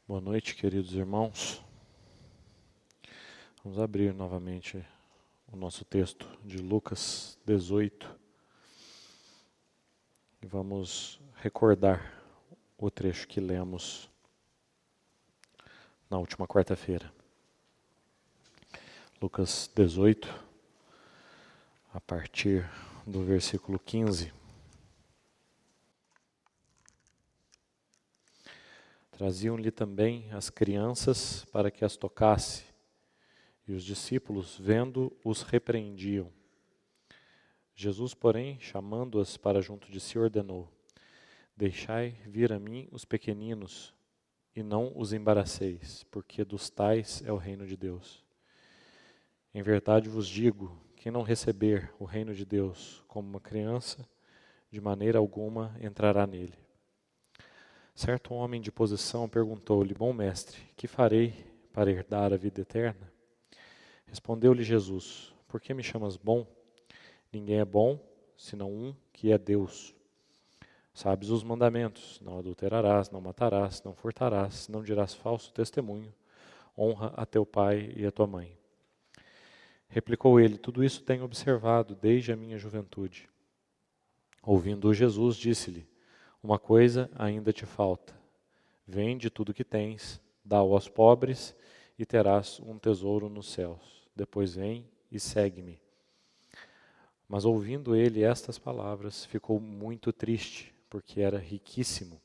Boa noite, queridos irmãos. Vamos abrir novamente o nosso texto de Lucas 18 e vamos recordar o trecho que lemos na última quarta-feira. Lucas 18, a partir do versículo 15. Traziam-lhe também as crianças para que as tocasse, e os discípulos, vendo, os repreendiam. Jesus, porém, chamando-as para junto de si, ordenou: Deixai vir a mim os pequeninos, e não os embaraceis, porque dos tais é o reino de Deus. Em verdade vos digo, quem não receber o reino de Deus como uma criança, de maneira alguma entrará nele. Certo homem de posição perguntou-lhe: Bom mestre, que farei para herdar a vida eterna? Respondeu-lhe Jesus: Por que me chamas bom? Ninguém é bom, senão um, que é Deus. Sabes os mandamentos: não adulterarás, não matarás, não furtarás, não dirás falso testemunho, honra a teu pai e a tua mãe. Replicou ele: Tudo isso tenho observado desde a minha juventude. Ouvindo-o Jesus, disse-lhe: Uma coisa ainda te falta. Vende tudo que tens, dá-o aos pobres e terás um tesouro nos céus. Depois vem e segue-me. Mas ouvindo ele estas palavras, ficou muito triste, porque era riquíssimo.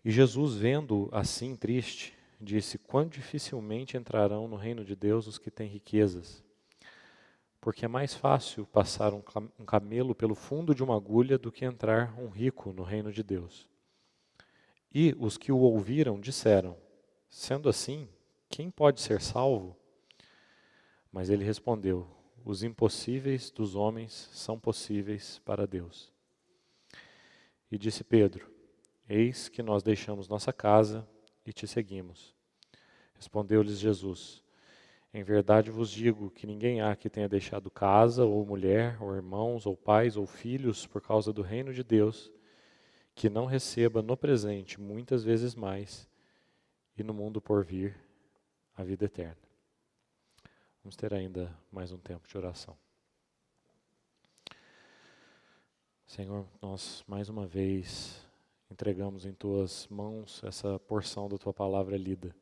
E Jesus, vendo-o assim triste, disse: Quão dificilmente entrarão no reino de Deus os que têm riquezas. Porque é mais fácil passar um camelo pelo fundo de uma agulha do que entrar um rico no reino de Deus. E os que o ouviram disseram: Sendo assim, quem pode ser salvo? Mas ele respondeu: Os impossíveis dos homens são possíveis para Deus. E disse Pedro: Eis que nós deixamos nossa casa e te seguimos. Respondeu-lhes Jesus: Em verdade vos digo que ninguém há que tenha deixado casa, ou mulher, ou irmãos, ou pais, ou filhos, por causa do reino de Deus, que não receba no presente muitas vezes mais, e no mundo por vir a vida eterna. Vamos ter ainda mais um tempo de oração. Senhor, nós mais uma vez entregamos em Tuas mãos essa porção da Tua palavra lida.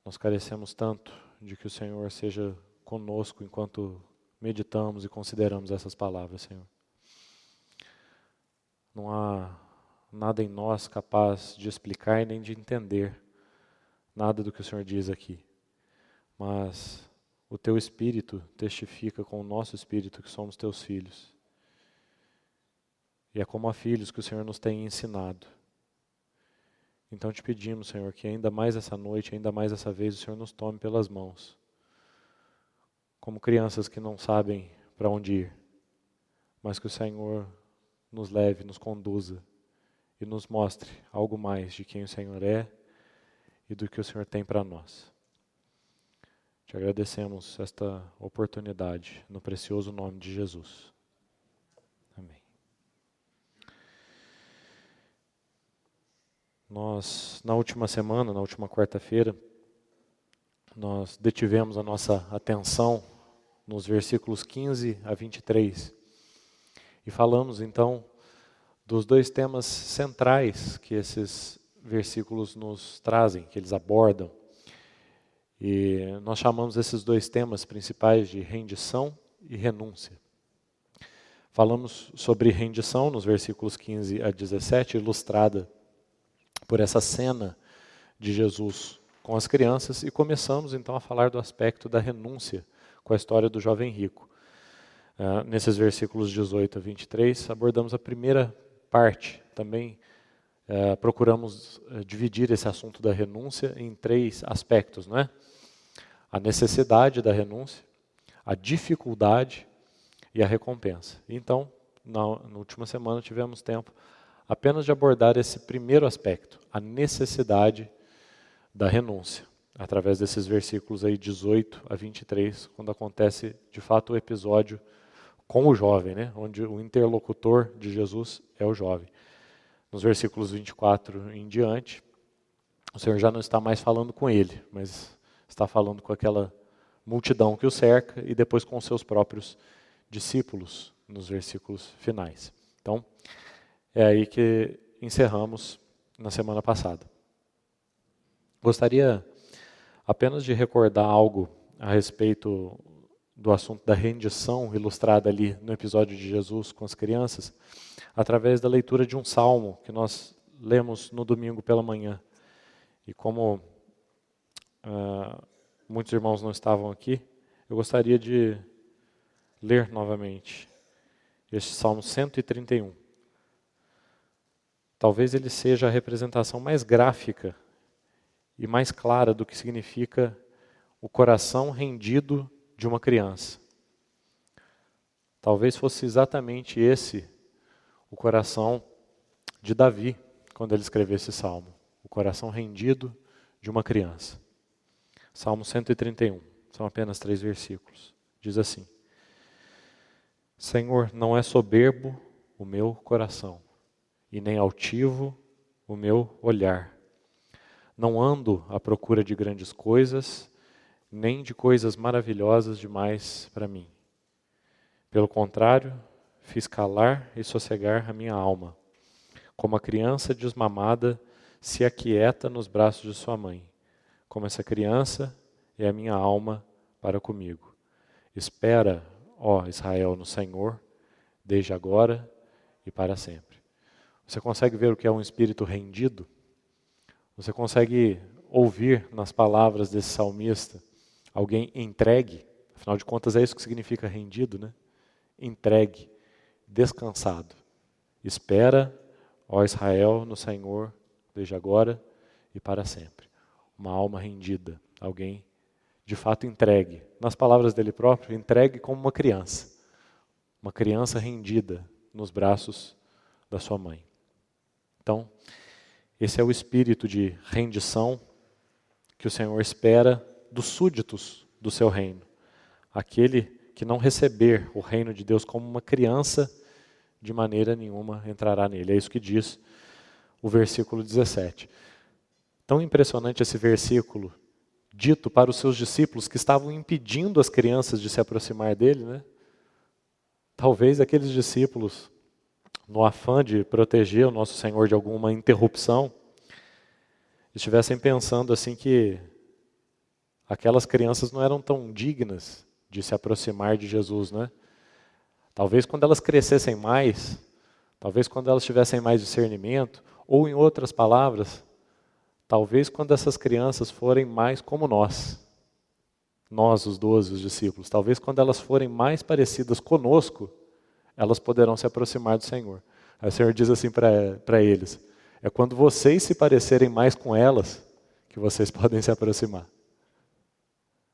Nós carecemos tanto de que o Senhor seja conosco enquanto meditamos e consideramos essas palavras, Senhor. Não há nada em nós capaz de explicar e nem de entender nada do que o Senhor diz aqui. Mas o Teu Espírito testifica com o nosso Espírito que somos Teus filhos. E é como a filhos que o Senhor nos tem ensinado. Então te pedimos, Senhor, que ainda mais essa noite, ainda mais essa vez, o Senhor nos tome pelas mãos. Como crianças que não sabem para onde ir, mas que o Senhor nos leve, nos conduza e nos mostre algo mais de quem o Senhor é e do que o Senhor tem para nós. Te agradecemos esta oportunidade, no precioso nome de Jesus. Amém. Nós, na última semana, na última quarta-feira, nós detivemos a nossa atenção nos versículos 15 a 23 e falamos então dos dois temas centrais que esses versículos nos trazem, que eles abordam. E nós chamamos esses dois temas principais de rendição e renúncia. Falamos sobre rendição nos versículos 15 a 17, ilustrada por essa cena de Jesus com as crianças, e começamos então a falar do aspecto da renúncia com a história do jovem rico. Nesses versículos 18 a 23, abordamos a primeira parte. Também procuramos dividir esse assunto da renúncia em três aspectos, não é? A necessidade da renúncia, a dificuldade e a recompensa. Então, na última semana tivemos tempo apenas de abordar esse primeiro aspecto, a necessidade da renúncia, através desses versículos aí 18 a 23, quando acontece de fato o episódio com o jovem, né? Onde o interlocutor de Jesus é o jovem. nos versículos 24 em diante, o Senhor já não está mais falando com ele, mas está falando com aquela multidão que o cerca e depois com os seus próprios discípulos nos versículos finais. Então, é aí que encerramos na semana passada. Gostaria apenas de recordar algo a respeito do assunto da rendição ilustrada ali no episódio de Jesus com as crianças, através da leitura de um salmo que nós lemos no domingo pela manhã. E como muitos irmãos não estavam aqui, eu gostaria de ler novamente este Salmo 131. Talvez ele seja a representação mais gráfica e mais clara do que significa o coração rendido de uma criança. Talvez fosse exatamente esse o coração de Davi, quando ele escreveu esse salmo. O coração rendido de uma criança. Salmo 131, são apenas 3 versículos. Diz assim: Senhor, não é soberbo o meu coração, e nem altivo o meu olhar. Não ando à procura de grandes coisas, nem de coisas maravilhosas demais para mim. Pelo contrário, fiz calar e sossegar a minha alma. Como a criança desmamada se aquieta nos braços de sua mãe. Como essa criança é a minha alma para comigo. Espera, ó Israel, no Senhor, desde agora e para sempre. Você consegue ver o que é um espírito rendido? Você consegue ouvir nas palavras desse salmista alguém entregue? Afinal de contas é isso que significa rendido, né? Entregue, descansado. Espera, ó Israel, no Senhor, desde agora e para sempre. Uma alma rendida, alguém de fato entregue. Nas palavras dele próprio, entregue como uma criança rendida nos braços da sua mãe. Então, esse é o espírito de rendição que o Senhor espera dos súditos do seu reino. Aquele que não receber o reino de Deus como uma criança, de maneira nenhuma entrará nele. É isso que diz o versículo 17. Tão impressionante esse versículo, dito para os seus discípulos que estavam impedindo as crianças de se aproximar dele, né? Talvez aqueles discípulos, no afã de proteger o nosso Senhor de alguma interrupção, estivessem pensando assim que aquelas crianças não eram tão dignas de se aproximar de Jesus, né? Talvez quando elas crescessem mais, talvez quando elas tivessem mais discernimento, ou em outras palavras, talvez quando essas crianças forem mais como nós os 12, os discípulos, talvez quando elas forem mais parecidas conosco, elas poderão se aproximar do Senhor. Aí o Senhor diz assim para eles: é quando vocês se parecerem mais com elas que vocês podem se aproximar.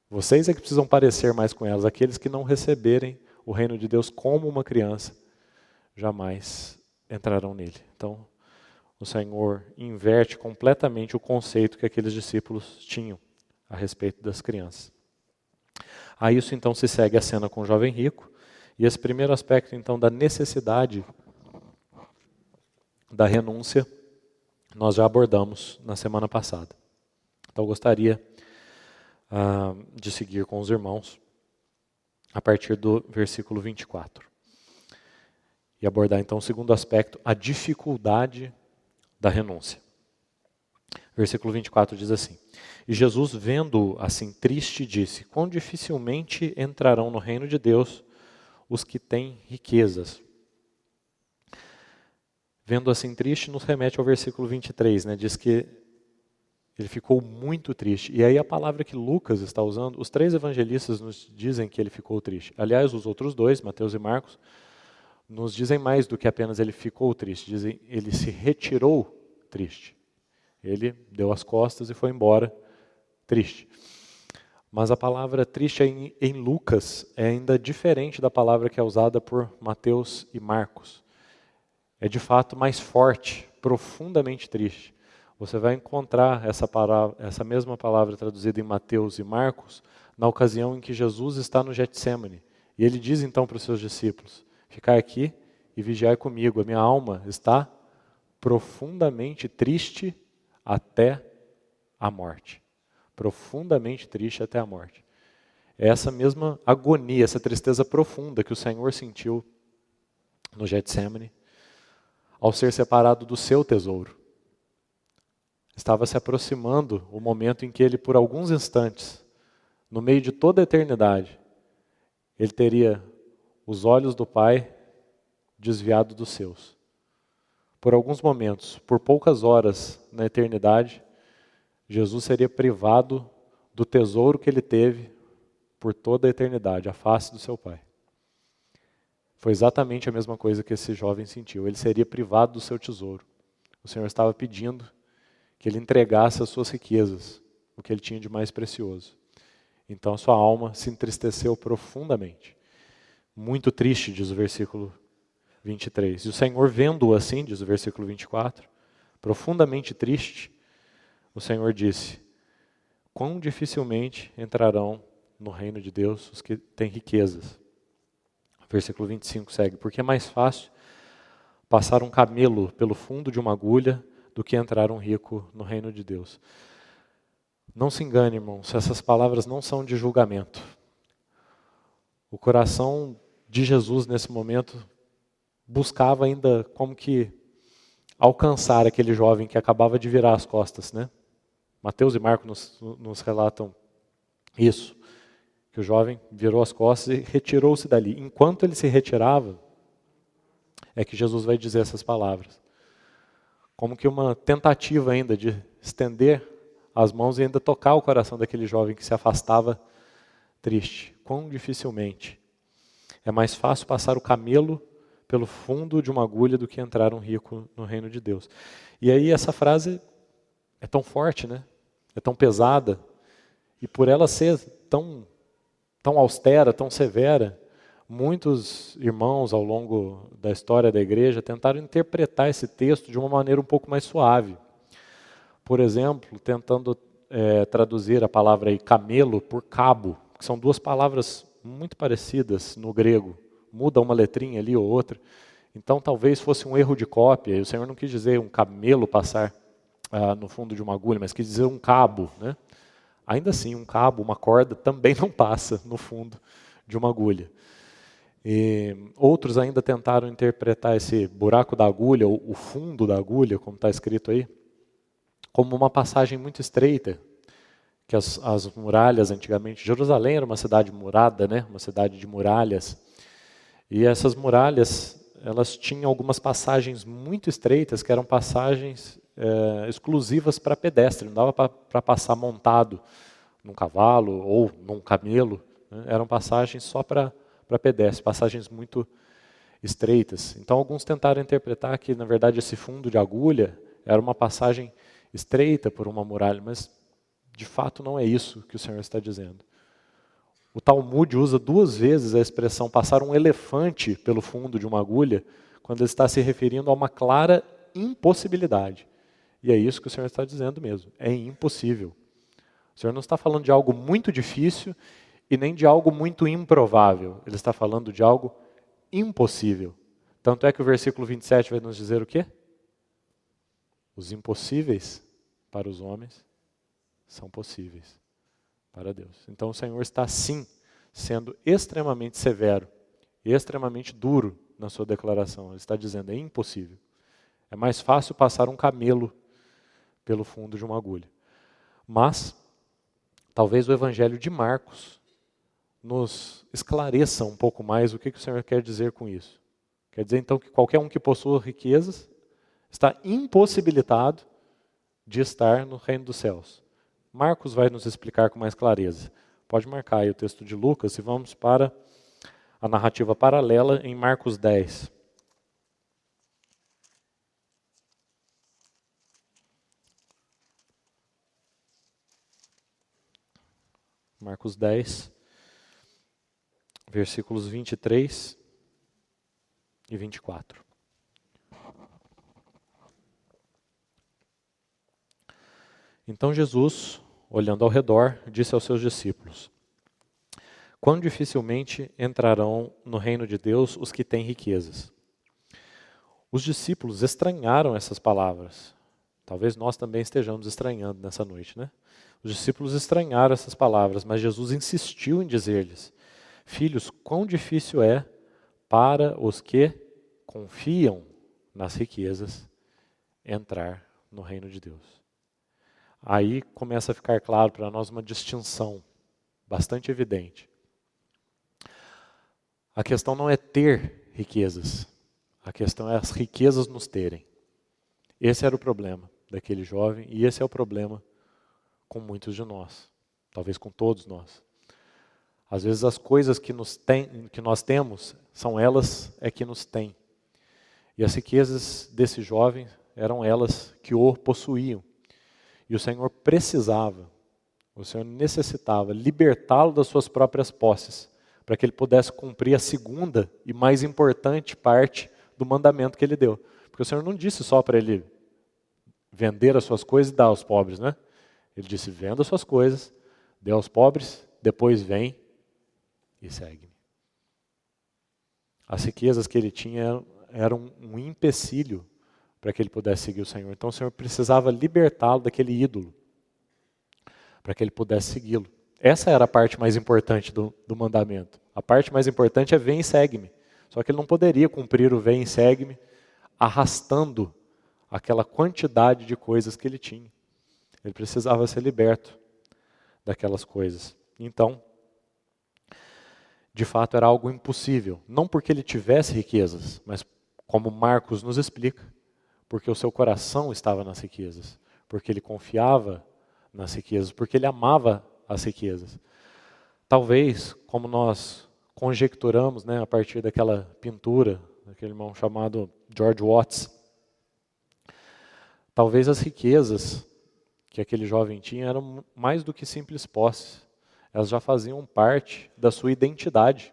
Vocês é que precisam parecer mais com elas. Aqueles que não receberem o reino de Deus como uma criança, jamais entrarão nele. Então, o Senhor inverte completamente o conceito que aqueles discípulos tinham a respeito das crianças. A isso então se segue a cena com o jovem rico, e esse primeiro aspecto então da necessidade da renúncia, nós já abordamos na semana passada. Então eu gostaria de seguir com os irmãos a partir do versículo 24. E abordar então o segundo aspecto, a dificuldade da renúncia. Versículo 24 diz assim: E Jesus, vendo-o assim triste, disse: Quão dificilmente entrarão no reino de Deus os que têm riquezas. Vendo assim triste nos remete ao versículo 23, né? Diz que ele ficou muito triste. E aí a palavra que Lucas está usando, os 3 evangelistas nos dizem que ele ficou triste. Aliás, os outros 2, Mateus e Marcos, nos dizem mais do que apenas ele ficou triste. Dizem, ele se retirou triste. Ele deu as costas e foi embora triste. Mas a palavra triste em Lucas é ainda diferente da palavra que é usada por Mateus e Marcos. É de fato mais forte, profundamente triste. Você vai encontrar essa mesma palavra traduzida em Mateus e Marcos na ocasião em que Jesus está no Getsêmani. E ele diz então para os seus discípulos: Ficai aqui e vigiai comigo, a minha alma está profundamente triste até a morte. Profundamente triste até a morte. É essa mesma agonia, essa tristeza profunda que o Senhor sentiu no Getsemane, ao ser separado do seu tesouro. Estava se aproximando o momento em que ele, por alguns instantes, no meio de toda a eternidade, ele teria os olhos do Pai desviados dos seus. Por alguns momentos, por poucas horas na eternidade, Jesus seria privado do tesouro que ele teve por toda a eternidade, a face do seu Pai. Foi exatamente a mesma coisa que esse jovem sentiu. Ele seria privado do seu tesouro. O Senhor estava pedindo que ele entregasse as suas riquezas, o que ele tinha de mais precioso. Então a sua alma se entristeceu profundamente. Muito triste, diz o versículo 23. E o Senhor, vendo-o assim, diz o versículo 24, profundamente triste, o Senhor disse: quão dificilmente entrarão no reino de Deus os que têm riquezas. Versículo 25 segue: porque é mais fácil passar um camelo pelo fundo de uma agulha do que entrar um rico no reino de Deus. Não se engane, irmãos, essas palavras não são de julgamento. O coração de Jesus nesse momento buscava ainda como que alcançar aquele jovem que acabava de virar as costas, né? Mateus e Marcos nos relatam isso, que o jovem virou as costas e retirou-se dali. Enquanto ele se retirava, é que Jesus vai dizer essas palavras. Como que uma tentativa ainda de estender as mãos e ainda tocar o coração daquele jovem que se afastava triste. Quão dificilmente. É mais fácil passar o camelo pelo fundo de uma agulha do que entrar um rico no reino de Deus. E aí essa frase é tão forte, né? É tão pesada. E por ela ser tão austera, tão severa, muitos irmãos ao longo da história da igreja tentaram interpretar esse texto de uma maneira um pouco mais suave. Por exemplo, tentando traduzir a palavra aí, camelo por cabo, que são duas palavras muito parecidas no grego. Muda uma letrinha ali ou outra. Então talvez fosse um erro de cópia. E o Senhor não quis dizer um camelo passar no fundo de uma agulha, mas quis dizer um cabo, né? Ainda assim, um cabo, uma corda, também não passa no fundo de uma agulha. E outros ainda tentaram interpretar esse buraco da agulha, ou o fundo da agulha, como está escrito aí, como uma passagem muito estreita, que as muralhas antigamente, Jerusalém era uma cidade murada, né? Uma cidade de muralhas, e essas muralhas, elas tinham algumas passagens muito estreitas, que eram passagens exclusivas para pedestre, não dava para passar montado num cavalo ou num camelo, né? Eram passagens só para pedestre, passagens muito estreitas. Então alguns tentaram interpretar que na verdade esse fundo de agulha era uma passagem estreita por uma muralha, mas de fato não é isso que o Senhor está dizendo. O Talmud usa 2 vezes a expressão passar um elefante pelo fundo de uma agulha, quando ele está se referindo a uma clara impossibilidade. E é isso que o Senhor está dizendo mesmo, é impossível. O Senhor não está falando de algo muito difícil e nem de algo muito improvável. Ele está falando de algo impossível. Tanto é que o versículo 27 vai nos dizer o quê? Os impossíveis para os homens são possíveis para Deus. Então o Senhor está sim sendo extremamente severo, extremamente duro na sua declaração. Ele está dizendo, é impossível. É mais fácil passar um camelo pelo fundo de uma agulha. Mas talvez o Evangelho de Marcos nos esclareça um pouco mais o que o Senhor quer dizer com isso. Quer dizer então que qualquer um que possua riquezas está impossibilitado de estar no reino dos céus. Marcos vai nos explicar com mais clareza. Pode marcar aí o texto de Lucas e vamos para a narrativa paralela em Marcos 10. Marcos 10, versículos 23 e 24. Então Jesus, olhando ao redor, disse aos seus discípulos: quão dificilmente entrarão no reino de Deus os que têm riquezas. Os discípulos estranharam essas palavras. Talvez nós também estejamos estranhando nessa noite, né? Os discípulos estranharam essas palavras, mas Jesus insistiu em dizer-lhes: filhos, quão difícil é para os que confiam nas riquezas entrar no reino de Deus. Aí começa a ficar claro para nós uma distinção bastante evidente. A questão não é ter riquezas, a questão é as riquezas nos terem. Esse era o problema daquele jovem e esse é o problema com muitos de nós, talvez com todos nós. Às vezes as coisas que nós temos, são elas que nos têm. E as riquezas desse jovem eram elas que o possuíam. E o Senhor precisava, o Senhor necessitava libertá-lo das suas próprias posses, para que ele pudesse cumprir a segunda e mais importante parte do mandamento que ele deu. Porque o Senhor não disse só para ele vender as suas coisas e dar aos pobres, né? Ele disse: venda as suas coisas, dê aos pobres, depois vem e segue-me. As riquezas que ele tinha eram um empecilho para que ele pudesse seguir o Senhor. Então o Senhor precisava libertá-lo daquele ídolo, para que ele pudesse segui-lo. Essa era a parte mais importante do mandamento. A parte mais importante é vem e segue-me. Só que ele não poderia cumprir o vem e segue-me arrastando aquela quantidade de coisas que ele tinha. Ele precisava ser liberto daquelas coisas. Então, de fato, era algo impossível. Não porque ele tivesse riquezas, mas como Marcos nos explica, porque o seu coração estava nas riquezas, porque ele confiava nas riquezas, porque ele amava as riquezas. Talvez, como nós conjecturamos, né, a partir daquela pintura, daquele irmão chamado George Watts, talvez as riquezas que aquele jovem tinha eram mais do que simples posses. Elas já faziam parte da sua identidade.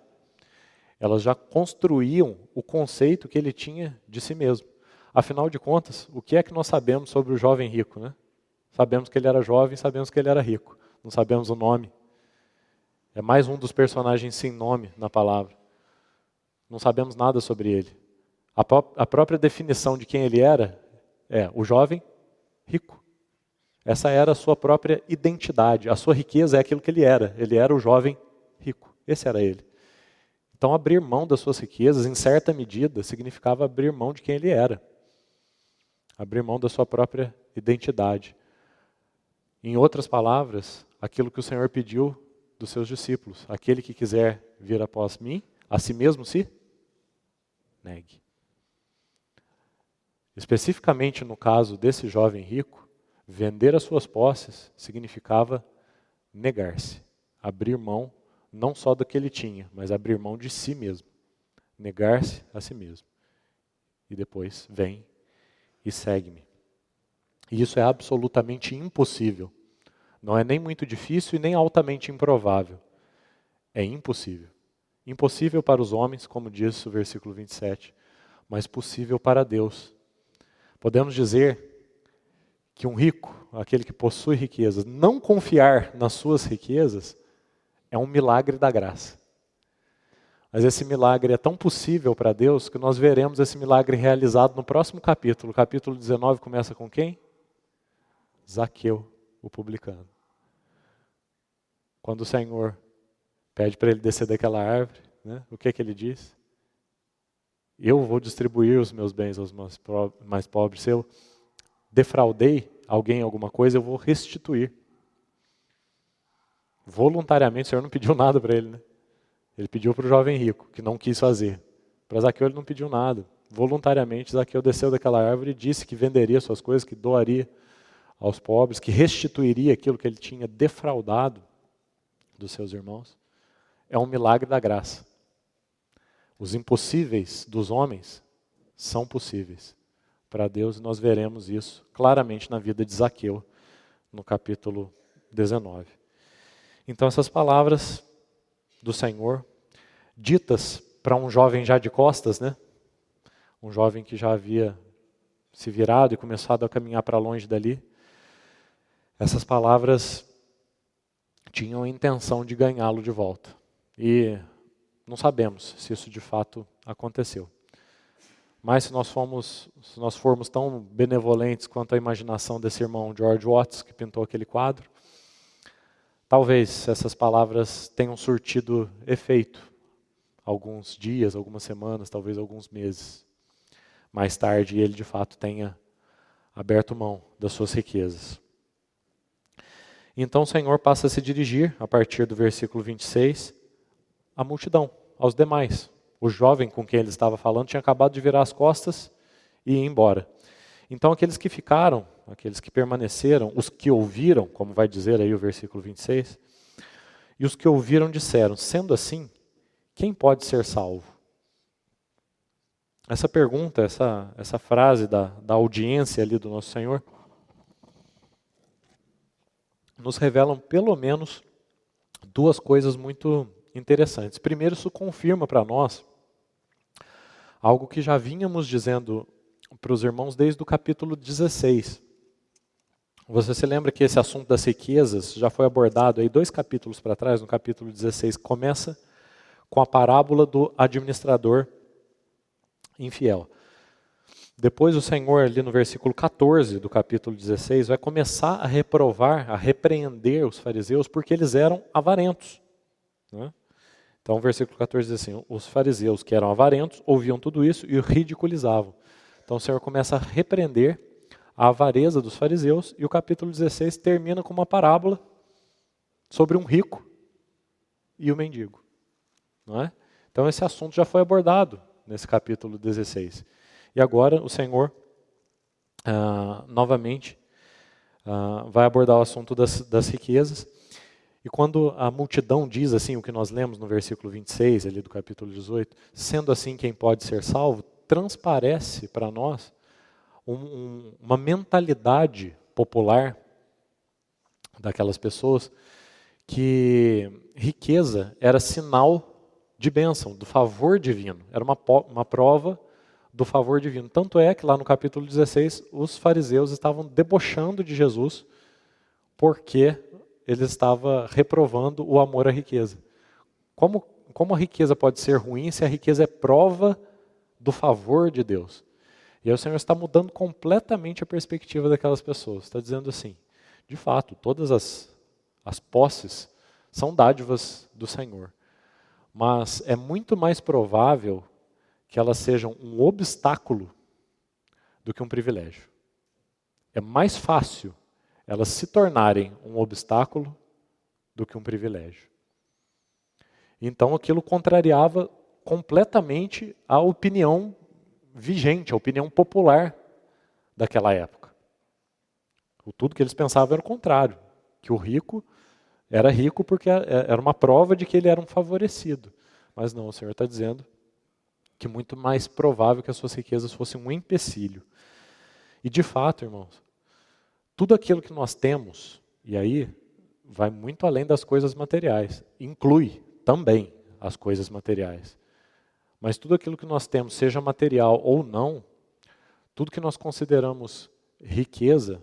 Elas já construíam o conceito que ele tinha de si mesmo. Afinal de contas, o que é que nós sabemos sobre o jovem rico, né? Sabemos que ele era jovem, sabemos que ele era rico. Não sabemos o nome. É mais um dos personagens sem nome na palavra. Não sabemos nada sobre ele. A própria definição de quem ele era é o jovem rico. Essa era a sua própria identidade. A sua riqueza é aquilo que ele era. Ele era o jovem rico. Esse era ele. Então, abrir mão das suas riquezas, em certa medida, significava abrir mão de quem ele era. Abrir mão da sua própria identidade. Em outras palavras, aquilo que o Senhor pediu dos seus discípulos: aquele que quiser vir após mim, a si mesmo se negue. Especificamente no caso desse jovem rico, vender as suas posses significava negar-se, abrir mão não só do que ele tinha, mas abrir mão de si mesmo, negar-se a si mesmo. E depois vem e segue-me. E isso é absolutamente impossível. Não é nem muito difícil e nem altamente improvável. É impossível. Impossível para os homens, como diz o versículo 27, mas possível para Deus. Podemos dizer que um rico, aquele que possui riquezas, não confiar nas suas riquezas é um milagre da graça. Mas esse milagre é tão possível para Deus que nós veremos esse milagre realizado no próximo capítulo. O capítulo 19 começa com quem? Zaqueu, o publicano. Quando o Senhor pede para ele descer daquela árvore, né, o que ele diz? Eu vou distribuir os meus bens aos mais pobres. Se eu defraudei alguém alguma coisa, eu vou restituir. Voluntariamente, o Senhor não pediu nada para ele, né? Ele pediu para o jovem rico, que não quis fazer. Para Zaqueu ele não pediu nada. Voluntariamente, Zaqueu desceu daquela árvore e disse que venderia suas coisas, que doaria aos pobres, que restituiria aquilo que ele tinha defraudado dos seus irmãos. É um milagre da graça. Os impossíveis dos homens são possíveis para Deus, e nós veremos isso claramente na vida de Zaqueu, no capítulo 19. Então essas palavras do Senhor, ditas para um jovem já de costas, né? Um jovem que já havia se virado e começado a caminhar para longe dali, essas palavras tinham a intenção de ganhá-lo de volta. E não sabemos se isso de fato aconteceu. Mas se nós formos tão benevolentes quanto a imaginação desse irmão George Watts, que pintou aquele quadro, talvez essas palavras tenham surtido efeito. Alguns dias, algumas semanas, talvez alguns meses. Mais tarde, ele de fato tenha aberto mão das suas riquezas. Então o Senhor passa a se dirigir, a partir do versículo 26, à multidão, aos demais. O jovem com quem ele estava falando tinha acabado de virar as costas e ir embora. Então aqueles que ficaram, aqueles que permaneceram, os que ouviram, como vai dizer aí o versículo 26, e os que ouviram disseram, sendo assim, quem pode ser salvo? Essa pergunta, essa frase da audiência ali do nosso Senhor, nos revelam pelo menos duas coisas muito interessantes. Primeiro, isso confirma para nós algo que já vínhamos dizendo para os irmãos desde o capítulo 16. Você se lembra que esse assunto das riquezas já foi abordado aí 2 capítulos para trás, no capítulo 16, começa com a parábola do administrador infiel. Depois o Senhor, ali no versículo 14 do capítulo 16, vai começar a reprovar, a repreender os fariseus, porque eles eram avarentos. Né? Então o versículo 14 diz assim, os fariseus que eram avarentos ouviam tudo isso e o ridiculizavam. Então o Senhor começa a repreender a avareza dos fariseus e o capítulo 16 termina com uma parábola sobre um rico e o mendigo. Não é? Então esse assunto já foi abordado nesse capítulo 16. E agora o Senhor, novamente, vai abordar o assunto das riquezas. E quando a multidão diz assim, o que nós lemos no versículo 26, ali do capítulo 18, sendo assim quem pode ser salvo, transparece para nós uma mentalidade popular daquelas pessoas que riqueza era sinal de bênção, do favor divino. Era uma prova do favor divino. Tanto é que lá no capítulo 16, os fariseus estavam debochando de Jesus porque ele estava reprovando o amor à riqueza. Como a riqueza pode ser ruim se a riqueza é prova do favor de Deus? E aí o Senhor está mudando completamente a perspectiva daquelas pessoas. Está dizendo assim, de fato, todas as posses são dádivas do Senhor. Mas é muito mais provável que elas sejam um obstáculo do que um privilégio. É mais fácil elas se tornarem um obstáculo do que um privilégio. Então aquilo contrariava completamente a opinião vigente, a opinião popular daquela época. Tudo que eles pensavam era o contrário, que o rico era rico porque era uma prova de que ele era um favorecido. Mas não, o Senhor está dizendo que é muito mais provável que as suas riquezas fossem um empecilho. E de fato, irmãos, tudo aquilo que nós temos, e aí vai muito além das coisas materiais, inclui também as coisas materiais. Mas tudo aquilo que nós temos, seja material ou não, tudo que nós consideramos riqueza,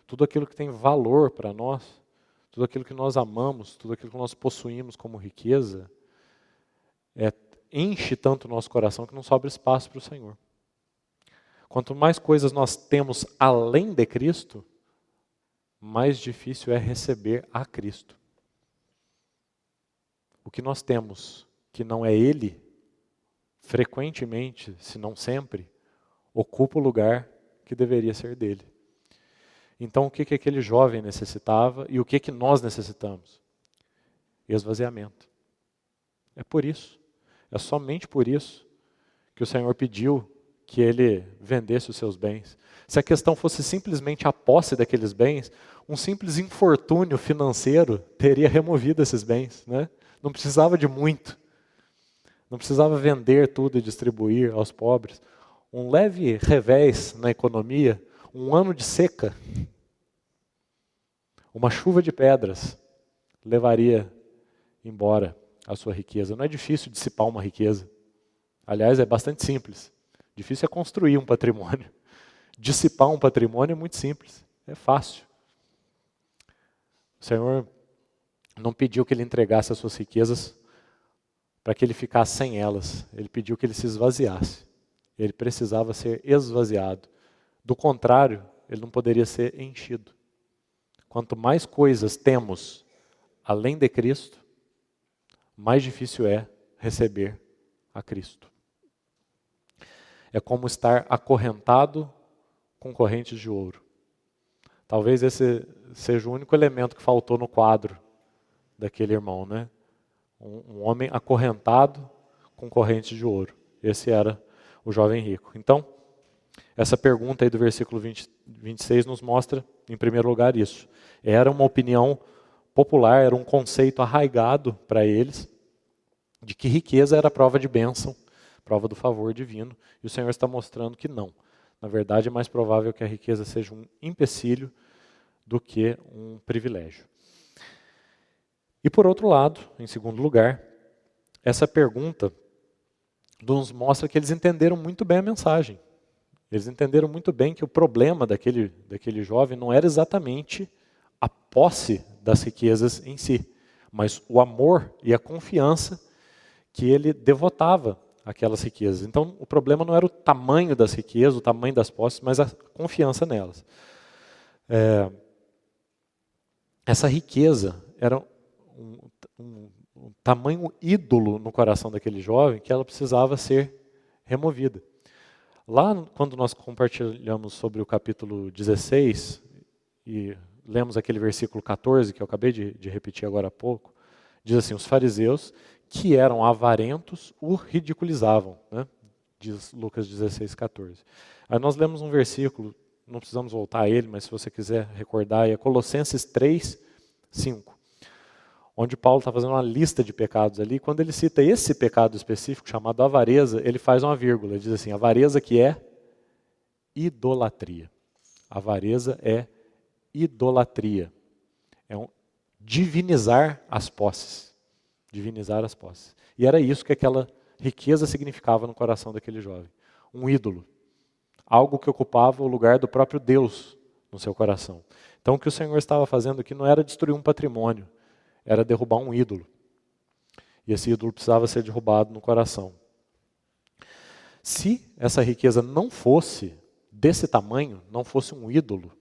tudo aquilo que tem valor para nós, tudo aquilo que nós amamos, tudo aquilo que nós possuímos como riqueza, enche tanto o nosso coração que não sobra espaço para o Senhor. Quanto mais coisas nós temos além de Cristo, mais difícil é receber a Cristo. O que nós temos que não é Ele, frequentemente, se não sempre, ocupa o lugar que deveria ser dele. Então o que aquele jovem necessitava e o que nós necessitamos? Esvaziamento. É por isso, é somente por isso que o Senhor pediu que ele vendesse os seus bens. Se a questão fosse simplesmente a posse daqueles bens, um simples infortúnio financeiro teria removido esses bens, né? Não precisava de muito. Não precisava vender tudo e distribuir aos pobres. Um leve revés na economia, um ano de seca, uma chuva de pedras, levaria embora a sua riqueza. Não é difícil dissipar uma riqueza. Aliás, é bastante simples. Difícil é construir um patrimônio. Dissipar um patrimônio é muito simples. É fácil. O Senhor não pediu que ele entregasse as suas riquezas para que ele ficasse sem elas. Ele pediu que ele se esvaziasse. Ele precisava ser esvaziado. Do contrário, ele não poderia ser enchido. Quanto mais coisas temos além de Cristo, mais difícil é receber a Cristo. É como estar acorrentado com correntes de ouro. Talvez esse seja o único elemento que faltou no quadro daquele irmão, né? Um homem acorrentado com correntes de ouro. Esse era o jovem rico. Então, essa pergunta aí do versículo 26 nos mostra, em primeiro lugar, isso. Era uma opinião popular, era um conceito arraigado para eles, de que riqueza era prova de bênção, prova do favor divino, e o Senhor está mostrando que não. Na verdade, é mais provável que a riqueza seja um empecilho do que um privilégio. E por outro lado, em segundo lugar, essa pergunta nos mostra que eles entenderam muito bem a mensagem. Eles entenderam muito bem que o problema daquele jovem não era exatamente a posse das riquezas em si, mas o amor e a confiança que ele devotava àquelas riquezas. Então, o problema não era o tamanho das riquezas, o tamanho das posses, mas a confiança nelas. Essa riqueza era um tamanho ídolo no coração daquele jovem que ela precisava ser removida. Lá, quando nós compartilhamos sobre o capítulo 16, e lemos aquele versículo 14, que eu acabei de repetir agora há pouco, diz assim, os fariseus, que eram avarentos, o ridiculizavam, né? Diz Lucas 16, 14. Aí nós lemos um versículo, não precisamos voltar a ele, mas se você quiser recordar, é Colossenses 3, 5. Onde Paulo está fazendo uma lista de pecados ali. Quando ele cita esse pecado específico, chamado avareza, ele faz uma vírgula. Ele diz assim, avareza que é idolatria. Avareza é idolatria. É divinizar as posses. Divinizar as posses. E era isso que aquela riqueza significava no coração daquele jovem. Um ídolo. Algo que ocupava o lugar do próprio Deus no seu coração. Então o que o Senhor estava fazendo aqui não era destruir um patrimônio, era derrubar um ídolo. E esse ídolo precisava ser derrubado no coração. Se essa riqueza não fosse desse tamanho, não fosse um ídolo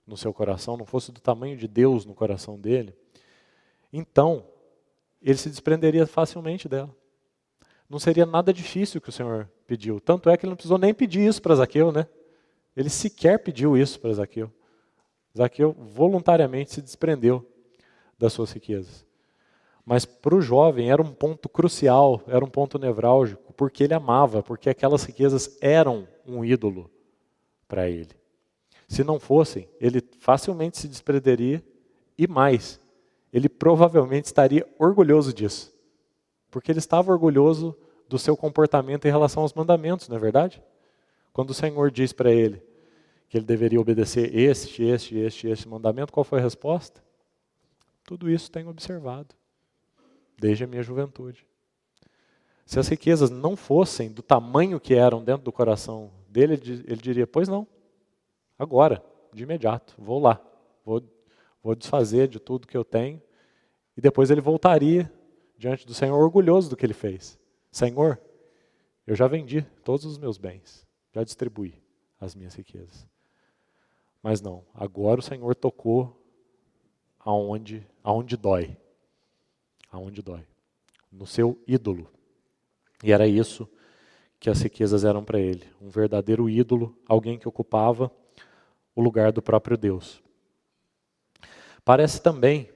no seu coração, não fosse do tamanho de Deus no coração dele, então ele se desprenderia facilmente dela. Não seria nada difícil o que o Senhor pediu. Tanto é que ele não precisou nem pedir isso para Zaqueu, né? Ele sequer pediu isso para Zaqueu. Zaqueu voluntariamente se desprendeu das suas riquezas. Mas para o jovem era um ponto crucial, era um ponto nevrálgico, porque ele amava, porque aquelas riquezas eram um ídolo para ele. Se não fossem, ele facilmente se desprenderia e mais, ele provavelmente estaria orgulhoso disso. Porque ele estava orgulhoso do seu comportamento em relação aos mandamentos, não é verdade? Quando o Senhor diz para ele que ele deveria obedecer este mandamento, qual foi a resposta? Tudo isso tenho observado, desde a minha juventude. Se as riquezas não fossem do tamanho que eram dentro do coração dele, ele diria, pois não, agora, de imediato, vou lá, vou desfazer de tudo que eu tenho, e depois ele voltaria diante do Senhor orgulhoso do que ele fez. Senhor, eu já vendi todos os meus bens, já distribuí as minhas riquezas. Mas não, agora o Senhor tocou aonde dói. Aonde dói. No seu ídolo. E era isso que as riquezas eram para ele. Um verdadeiro ídolo, alguém que ocupava o lugar do próprio Deus. Parece também,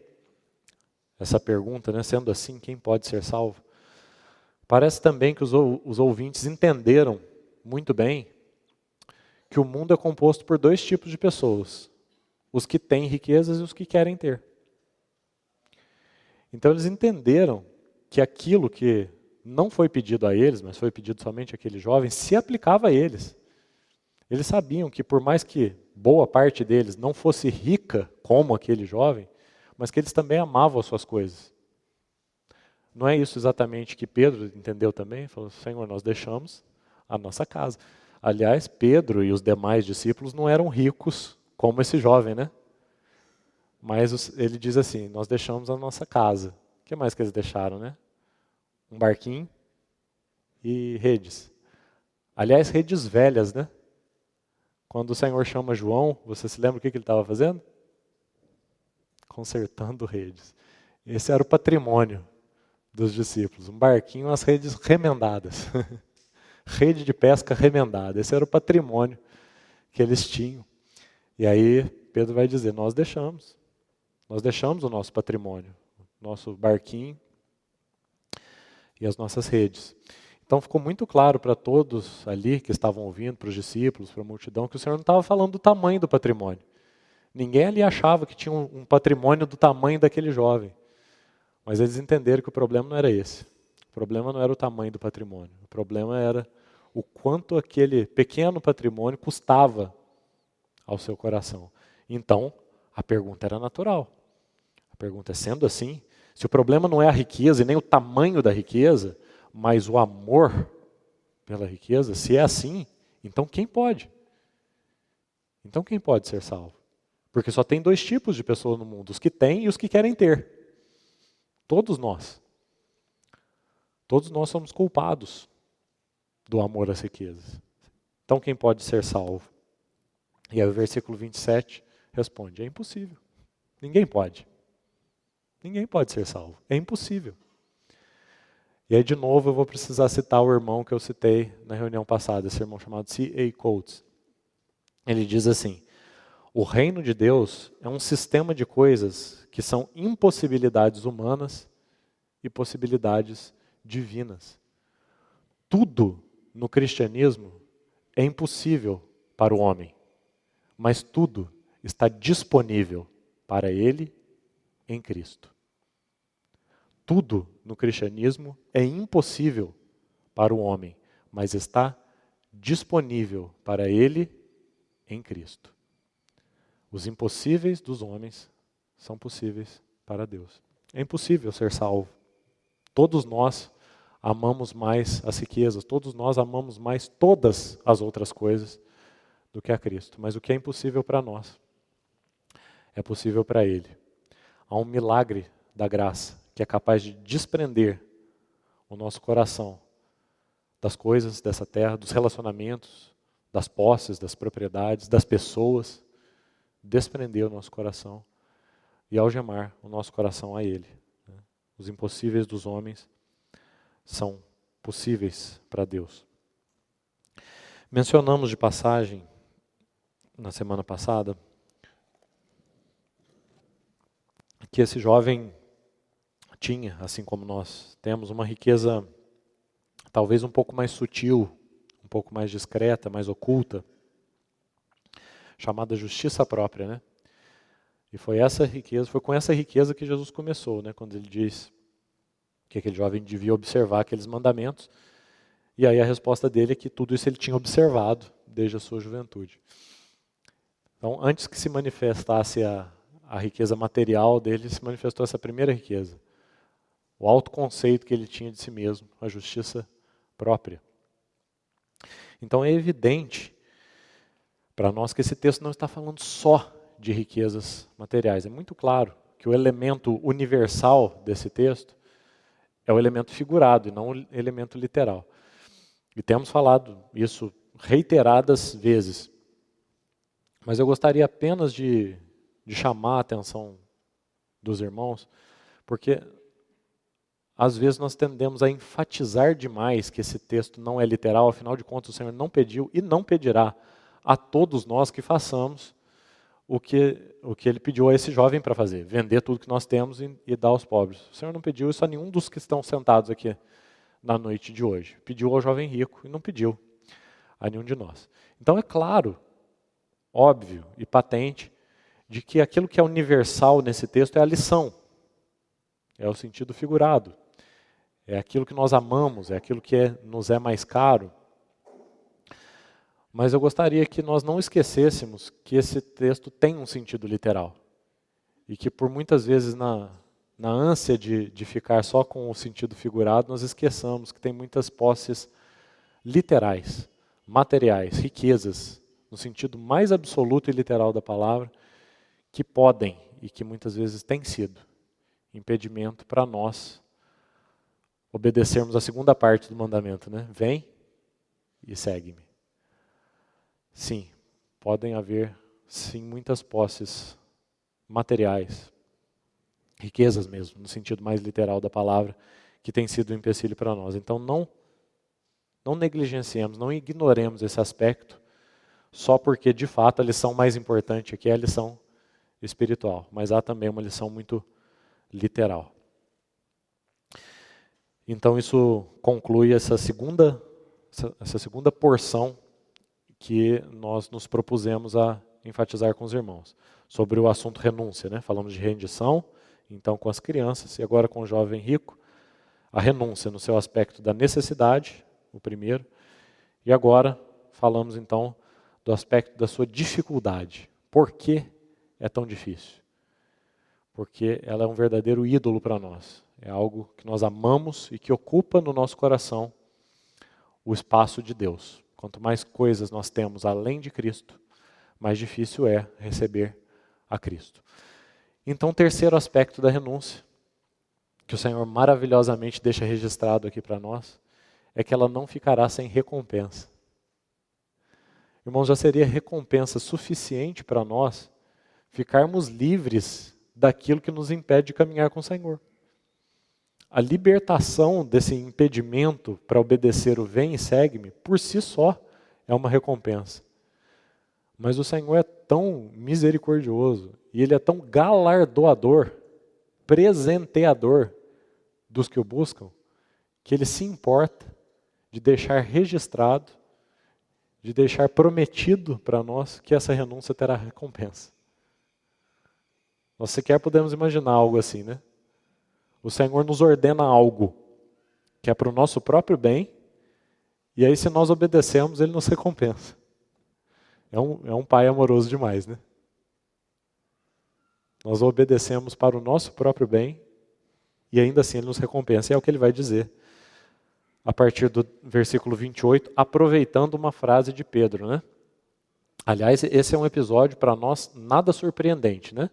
essa pergunta, né, sendo assim, quem pode ser salvo? Parece também que os ouvintes entenderam muito bem que o mundo é composto por dois tipos de pessoas. Os que têm riquezas e os que querem ter. Então eles entenderam que aquilo que não foi pedido a eles, mas foi pedido somente àquele jovem, se aplicava a eles. Eles sabiam que por mais que boa parte deles não fosse rica como aquele jovem, mas que eles também amavam as suas coisas. Não é isso exatamente que Pedro entendeu também? Ele falou, Senhor, nós deixamos a nossa casa. Aliás, Pedro e os demais discípulos não eram ricos como esse jovem, né? Mas ele diz assim, nós deixamos a nossa casa. O que mais que eles deixaram, né? Um barquinho e redes. Aliás, redes velhas, né? Quando o Senhor chama João, você se lembra o que ele estava fazendo? Consertando redes. Esse era o patrimônio dos discípulos. Um barquinho, as redes remendadas. Rede de pesca remendada. Esse era o patrimônio que eles tinham. E aí Pedro vai dizer, nós deixamos o nosso patrimônio, nosso barquinho e as nossas redes. Então ficou muito claro para todos ali que estavam ouvindo, para os discípulos, para a multidão, que o Senhor não estava falando do tamanho do patrimônio. Ninguém ali achava que tinha um patrimônio do tamanho daquele jovem. Mas eles entenderam que o problema não era esse. O problema não era o tamanho do patrimônio. O problema era o quanto aquele pequeno patrimônio custava ao seu coração. Então, a pergunta era natural. A pergunta é, sendo assim, se o problema não é a riqueza e nem o tamanho da riqueza, mas o amor pela riqueza, se é assim, então quem pode? Então quem pode ser salvo? Porque só tem dois tipos de pessoas no mundo, os que têm e os que querem ter. Todos nós. Todos nós somos culpados do amor às riquezas. Então quem pode ser salvo? E aí o versículo 27 responde, é impossível. Ninguém pode. Ninguém pode ser salvo. É impossível. E aí de novo eu vou precisar citar o irmão que eu citei na reunião passada, esse irmão chamado C.A. Coates. Ele diz assim, o reino de Deus é um sistema de coisas que são impossibilidades humanas e possibilidades divinas. Tudo no cristianismo é impossível para o homem, mas tudo está disponível para ele em Cristo. Tudo no cristianismo é impossível para o homem, mas está disponível para ele em Cristo. Os impossíveis dos homens são possíveis para Deus. É impossível ser salvo. Todos nós amamos mais as riquezas, todos nós amamos mais todas as outras coisas do que a Cristo. Mas o que é impossível para nós é possível para Ele. Há um milagre da graça que é capaz de desprender o nosso coração das coisas dessa terra, dos relacionamentos, das posses, das propriedades, das pessoas, desprender o nosso coração e algemar o nosso coração a Ele. Os impossíveis dos homens são possíveis para Deus. Mencionamos de passagem, na semana passada, que esse jovem tinha, assim como nós temos, uma riqueza talvez um pouco mais sutil, um pouco mais discreta, mais oculta, chamada justiça própria, né? E foi com essa riqueza que Jesus começou, né? Quando ele diz que aquele jovem devia observar aqueles mandamentos, e aí a resposta dele é que tudo isso ele tinha observado desde a sua juventude. Então, antes que se manifestasse a riqueza material dele, se manifestou essa primeira riqueza. O autoconceito que ele tinha de si mesmo, a justiça própria. Então é evidente para nós que esse texto não está falando só de riquezas materiais. É muito claro que o elemento universal desse texto é o elemento figurado e não o elemento literal. E temos falado isso reiteradas vezes. Mas eu gostaria apenas de chamar a atenção dos irmãos, porque às vezes nós tendemos a enfatizar demais que esse texto não é literal, afinal de contas o Senhor não pediu e não pedirá a todos nós que façamos o que Ele pediu a esse jovem para fazer, vender tudo que nós temos e dar aos pobres. O Senhor não pediu isso a nenhum dos que estão sentados aqui na noite de hoje. Pediu ao jovem rico e não pediu a nenhum de nós. Então é claro, óbvio e patente, de que aquilo que é universal nesse texto é a lição, é o sentido figurado. É aquilo que nós amamos, é aquilo que nos é mais caro. Mas eu gostaria que nós não esquecêssemos que esse texto tem um sentido literal. E que por muitas vezes na ânsia de ficar só com o sentido figurado, nós esqueçamos que tem muitas posses literais, materiais, riquezas, no sentido mais absoluto e literal da palavra, que podem e que muitas vezes têm sido impedimento para nós obedecermos a segunda parte do mandamento, né? Vem e segue-me. Sim, podem haver, sim, muitas posses materiais, riquezas mesmo, no sentido mais literal da palavra, que tem sido um empecilho para nós. Então não negligenciemos, não ignoremos esse aspecto, só porque de fato a lição mais importante aqui é a lição espiritual, mas há também uma lição muito literal. Então isso conclui essa segunda porção que nós nos propusemos a enfatizar com os irmãos, sobre o assunto renúncia, né? Falamos de rendição, então com as crianças, e agora com o jovem rico, a renúncia no seu aspecto da necessidade, o primeiro, e agora falamos então do aspecto da sua dificuldade. Por que é tão difícil? Porque ela é um verdadeiro ídolo para nós. É algo que nós amamos e que ocupa no nosso coração o espaço de Deus. Quanto mais coisas nós temos além de Cristo, mais difícil é receber a Cristo. Então, o terceiro aspecto da renúncia, que o Senhor maravilhosamente deixa registrado aqui para nós, é que ela não ficará sem recompensa. Irmãos, já seria recompensa suficiente para nós ficarmos livres daquilo que nos impede de caminhar com o Senhor. A libertação desse impedimento para obedecer o vem e segue-me, por si só, é uma recompensa. Mas o Senhor é tão misericordioso e Ele é tão galardoador, presenteador dos que o buscam, que Ele se importa de deixar registrado, de deixar prometido para nós que essa renúncia terá recompensa. Nós sequer podemos imaginar algo assim, né? O Senhor nos ordena algo que é para o nosso próprio bem, e aí se nós obedecemos, Ele nos recompensa. É um pai amoroso demais, né? Nós obedecemos para o nosso próprio bem, e ainda assim Ele nos recompensa. E é o que Ele vai dizer a partir do versículo 28, aproveitando uma frase de Pedro, né? Aliás, esse é um episódio para nós nada surpreendente, né?